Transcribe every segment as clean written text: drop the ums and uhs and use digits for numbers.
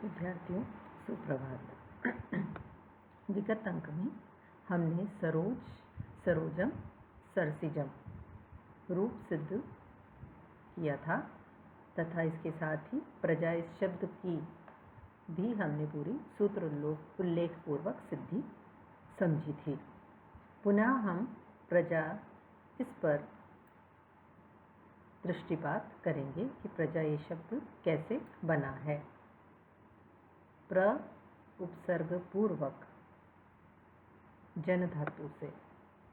विद्यार्थियों सुप्रभात। विगत अंक में हमने सरोजम सरसिजम रूप सिद्ध किया था तथा इसके साथ ही प्रजा इस शब्द की भी हमने पूरी सूत्र उल्लेख पूर्वक सिद्धि समझी थी। पुनः हम प्रजा इस पर दृष्टिपात करेंगे कि प्रजा ये शब्द कैसे बना है। प्र उपसर्ग पूर्वक जन धातु से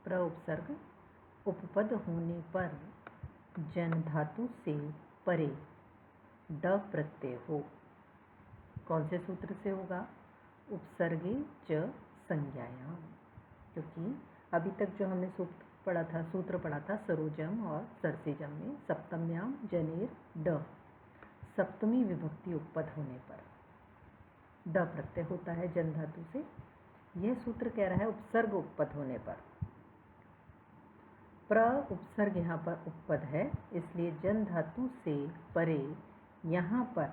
प्र उपसर्ग उपपद होने पर जन धातु से परे ड प्रत्यय हो। कौन से सूत्र से होगा? उपसर्गे च संज्ञायाम। क्योंकि अभी तक जो हमने सूत्र पढ़ा था सरोजम और सरसिजम में सप्तम्याम जनेर ड, सप्तमी विभक्ति उपपद होने पर ड प्रत्यय होता है जन धातु से। यह सूत्र कह रहा है उपसर्ग उपपद होने पर। प्र उपसर्ग यहाँ पर उपपद है, इसलिए जन धातु से परे यहाँ पर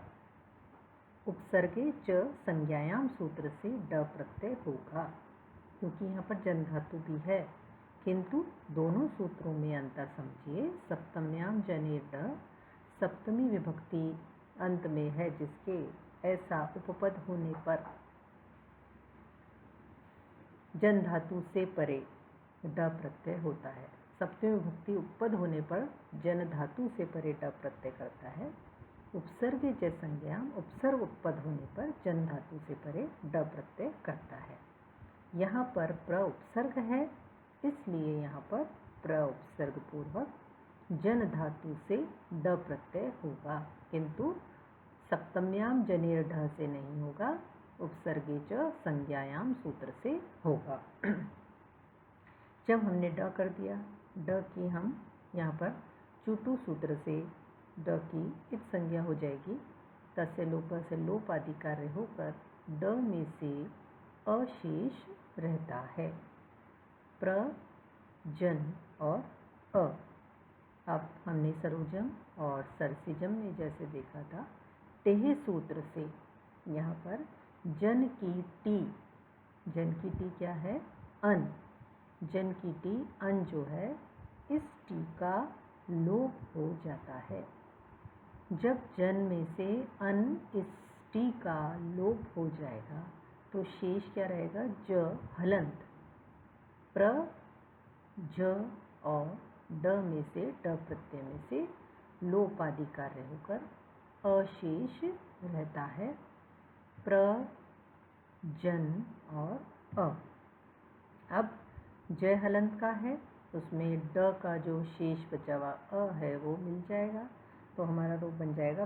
उपसर्गे च संज्ञायाम सूत्र से ड प्रत्यय होगा। क्योंकि यहाँ पर जन धातु भी है, किंतु दोनों सूत्रों में अंतर समझिए। सप्तम्याम जनेर ड सप्तमी विभक्ति अंत में है, जिसके ऐसा उपपद होने पर जन धातु से परे ड प्रत्यय होता है। सप्तमी विभक्ति उपपद होने पर जन धातु से परे ड प्रत्यय करता है। उपसर्ग च संज्ञाम उपसर्ग उपपद होने पर जन धातु से परे ड प्रत्यय करता है। यहाँ पर प्र उपसर्ग है, इसलिए यहाँ पर प्र उपसर्ग पूर्वक जन धातु से ड प्रत्यय होगा, किंतु सप्तम्याम जनेर ढ से नहीं होगा, उपसर्गे च संज्ञायाम सूत्र से होगा। जब हमने ड कर दिया, ड की हम यहाँ पर चुटु सूत्र से ड की इत संज्ञा हो जाएगी। तस्य लोप से लोप आदि कार्य होकर ड में से अशेष रहता है। प्र जन और अ। अब हमने सरोजम और सरसिजम में जैसे देखा था, टेह सूत्र से यहाँ पर जन की टी क्या है? अन। जन की टी अन जो है, इस टी का लोप हो जाता है। जब जन में से अन इस टी का लोप हो जाएगा तो शेष क्या रहेगा? ज हलंत। प्र ज और ड में से ड प्रत्यय में से लोप आदि कार्य होकर अशेष रहता है। प्र जन और अ। अब जय हलंत का है, उसमें ड का जो शेष बचा हुआ अ है वो मिल जाएगा, तो हमारा रूप बन जाएगा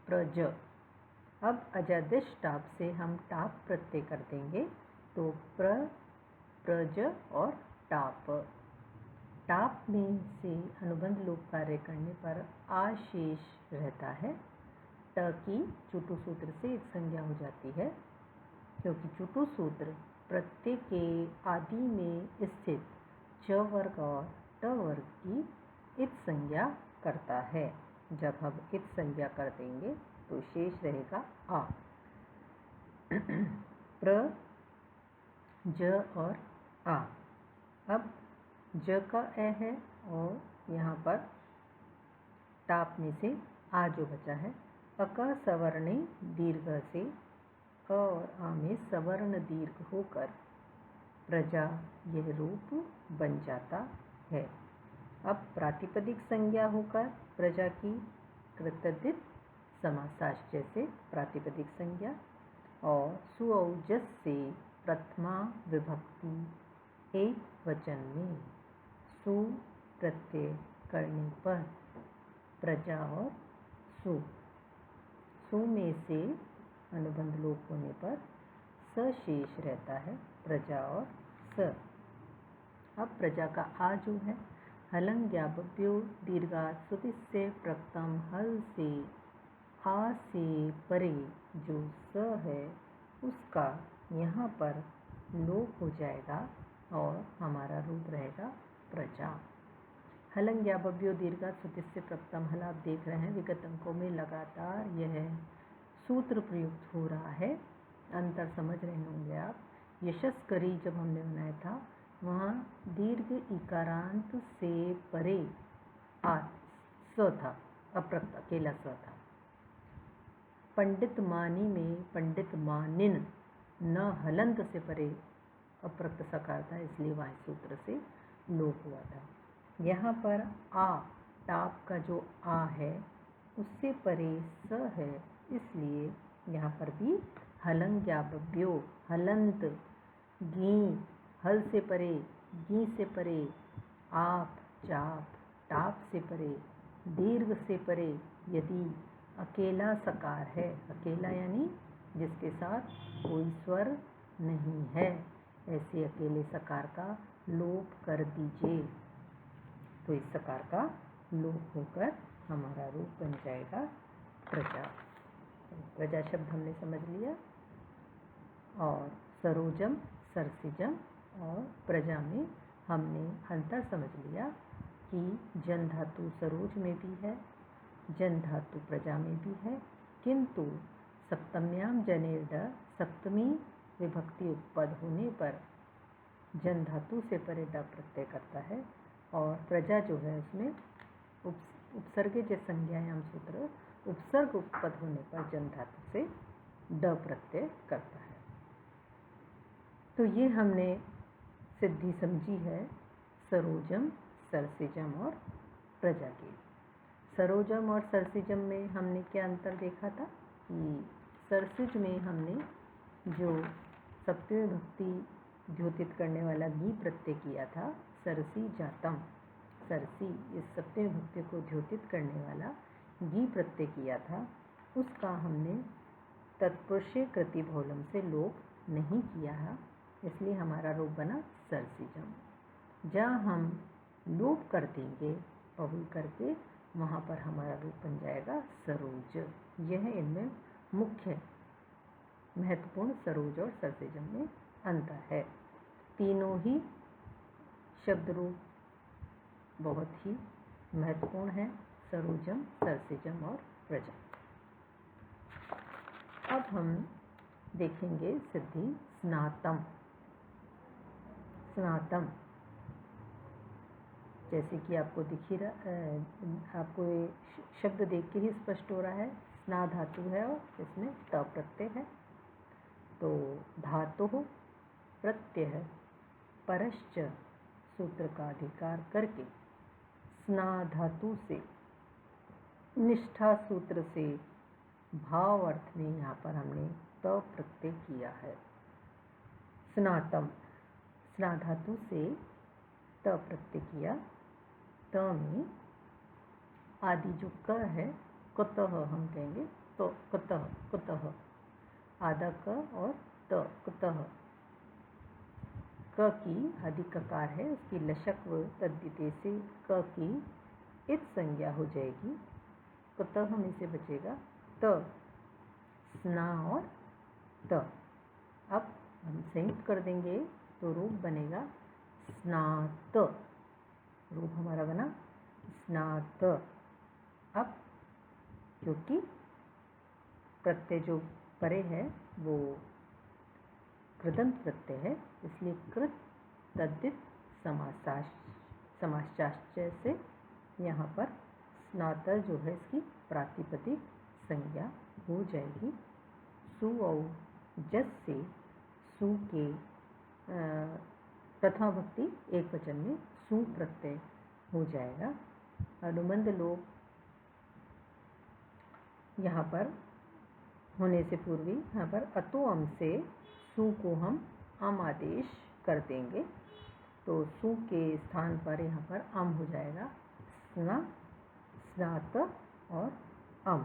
प्रज। अब अजादिश टाप से हम टाप प्रत्यय कर देंगे, तो प्रज और टाप। टाप में से अनुबंध लोप कार्य करने पर आशेष रहता है। ट की चुटु सूत्र से एक संज्ञा हो जाती है, क्योंकि चुटु सूत्र प्रत्यय के आदि में स्थित च वर्ग और ट वर्ग की इत संज्ञा करता है। जब हम इत संज्ञा कर देंगे तो शेष रहेगा आ। प्र ज और आ। अब ज का ए है और यहाँ पर टाप में से आ जो बचा है, अक सवर्णे दीर्घ से अ और आ में सवर्ण दीर्घ होकर प्रजा यह रूप बन जाता है। अब प्रातिपदिक संज्ञा होकर प्रजा की कृतद्धित समासाश जैसे प्रातिपदिक संज्ञा और सुऔजस से प्रथमा विभक्ति एक वचन में सु प्रत्यय करने पर प्रजा और सु में से अनुबंध लोप होने पर स शेष रहता है, प्रजा और स। अब प्रजा का आ जो है, हलंग ज्ञापप्यो दीर्घात् सुति से प्रक्तम हल से आ से परे जो स है उसका यहाँ पर लोप हो जाएगा और हमारा रूप रहेगा प्रजा। हलंग ज्ञापप्यो दीर्घात् सुति से प्रक्तम हल आप देख रहे हैं विगत अंकों में लगातार यह सूत्र प्रयुक्त हो रहा है। अंतर समझ रहे होंगे आप। यशस्करी जब हमने बनाया था वहाँ दीर्घ इकारांत से परे स था, अप्रक्त अकेला स था। पंडित मानी में पंडित मानिन न हलंत से परे अप्रक्त सकार था, इसलिए वह सूत्र से लोप हुआ था। यहाँ पर आ टाप का जो आ है उससे परे स है, इसलिए यहाँ पर भी हलंग्याब्यो हलंत, गी हल से परे, गी से परे, आप चाप टाप से परे, दीर्घ से परे यदि अकेला सकार है, अकेला यानी जिसके साथ कोई स्वर नहीं है, ऐसे अकेले सकार का लोप कर दीजिए। तो इस सकार का लोप होकर हमारा रूप बन जाएगा प्रजा। प्रजा शब्द हमने समझ लिया। और सरोजम, सरसिजम और प्रजा में हमने अंतर समझ लिया कि जन धातु सरोज में भी है, जन धातु प्रजा में भी है, किंतु सप्तम्याम जनेर ड सप्तमी विभक्ति उपपद होने पर जन धातु से परे ड प्रत्यय करता है, और प्रजा जो है उसमें उपसर्गज संज्ञायाम सूत्र उपसर्ग उपपद होने पर जन धातु से ड प्रत्यय करता है। तो ये हमने सिद्धि समझी है सरोजम, सरसिजम और प्रजा की। सरोजम और सरसिजम में हमने क्या अंतर देखा था कि सरसिज में हमने जो सप्तमी भक्ति द्योतित करने वाला गी प्रत्यय किया था, सरसी जातम, सरसी इस सप्तमी भक्ति को द्योतित करने वाला गी प्रत्यय किया था, उसका हमने तत्पुरुषे कृति बहुलम से लोप नहीं किया है, इसलिए हमारा रूप बना सरसिजम। जहाँ हम लोप कर देंगे बहुल करके, वहाँ पर हमारा रूप बन जाएगा सरोज। यह इनमें मुख्य महत्वपूर्ण सरोज और सरसिजम में अंतर है। तीनों ही शब्द रूप बहुत ही महत्वपूर्ण है, सरोजम, सरसिजम और प्रजा। अब हम देखेंगे सिद्धि स्नातम। स्नातम जैसे कि आपको दिख ही रहा, आपको ये शब्द देख के ही स्पष्ट हो रहा है, स्ना धातु है और इसमें त प्रत्यय है। तो धातु प्रत्यय परश्च सूत्र का अधिकार करके स्ना धातु से निष्ठा सूत्र से भाव अर्थ में यहाँ पर हमने त प्रत्यय किया है। स्नातम, स्ना धातु से त प्रत्यय किया। त में आदि जो क है, कुतः हम कहेंगे, तो कुतः, कुतः आधा क और त, कुतः। क की आदि ककार है, उसकी लशक्व तद्धिते से क की इत संज्ञा हो जाएगी, कुतः में से बचेगा त, स्ना और त। अब हम संयुक्त कर देंगे तो रूप बनेगा स्नात। रूप हमारा बना स्नात। अब क्योंकि प्रत्यय जो परे है वो कृदंत प्रत्यय है, इसलिए कृत तद्धित समासाश्चय से यहाँ पर स्नातर जो है इसकी प्रातिपदिक संज्ञा हो जाएगी। सु और जस से सु के प्रथमा भक्ति एक वचन में सु प्रत्यय हो जाएगा। अनुबंध लोप यहाँ पर होने से पूर्वी यहाँ पर अतो अम से सु को हम अम आदेश कर देंगे, तो सु के स्थान पर यहाँ पर अम हो जाएगा, स्ना, स्नात और अम।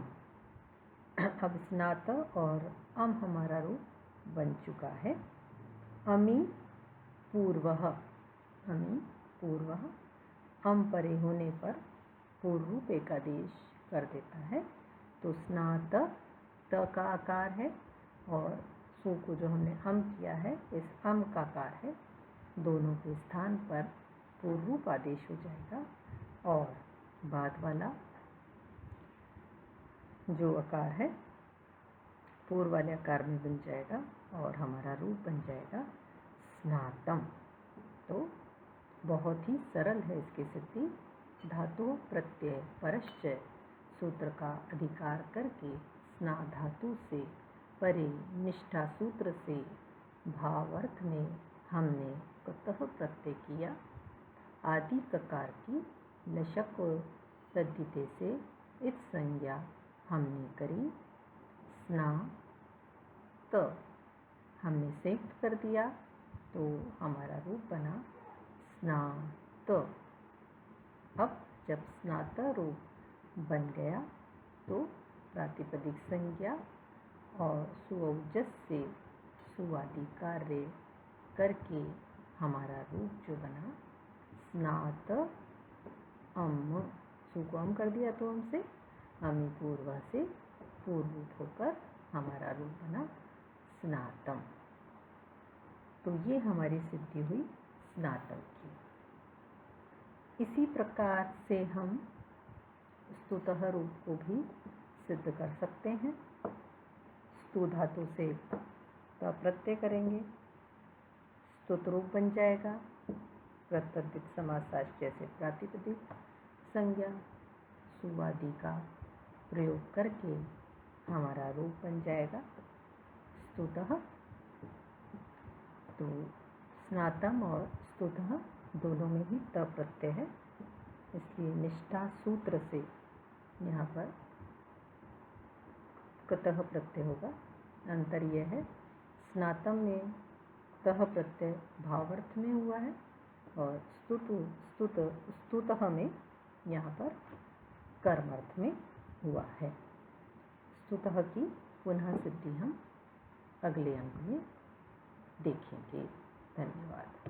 अब स्नात और अम हमारा रूप बन चुका है। अमी पूर्वः, अमी पूर्वः, अम परे होने पर पूर्व रूप एक आदेश कर देता है, तो स्नात त का आकार है और सु को जो हमने अम किया है इस अम का आकार है, दोनों के स्थान पर पूर्व रूप आदेश हो जाएगा और बाद वाला जो आकार है पूर्व वाले आकार में बन जाएगा और हमारा रूप बन जाएगा स्नातम। तो बहुत ही सरल है इसकी सिद्धि। धातु प्रत्यय परश्चय सूत्र का अधिकार करके स्ना धातु से परे निष्ठा सूत्र से भावार्थ में हमने कतः प्रत्यय किया। आदि ककार की लशक तद्धिते से इत संज्ञा हमने करी। स्ना त हमने संयुक्त कर दिया तो हमारा रूप बना स्नात। अब जब स्नात रूप बन गया तो प्रातिपदिक संज्ञा और सुऔजस से सुआदि कार्य करके हमारा रूप जो बना स्नात अम। सु को हम कर दिया तो हमसे अमी पूर्व से पूर्वभूत होकर हमारा रूप बना स्नातम। तो ये हमारी सिद्धि हुई स्नातम की। इसी प्रकार से हम स्तुतः रूप को भी सिद्ध कर सकते हैं। स्तु धातु से त प्रत्यय करेंगे, स्तुत रूप बन जाएगा। प्रत्यय समासाश्चय से प्रातिपदिक संज्ञा सुवादि का प्रयोग करके हमारा रूप बन जाएगा स्तुतः। तो स्नातम और स्तुतः दोनों में ही त प्रत्यय है, इसलिए निष्ठा सूत्र से यहाँ पर कतः प्रत्यय होगा। अंतर यह है, स्नातम में तः प्रत्यय भावार्थ में हुआ है और स्तुतः में यहाँ पर कर्मार्थ में हुआ है। स्तुतः की पुनः सिद्धि हम अगले अंक में देखेंगे। धन्यवाद।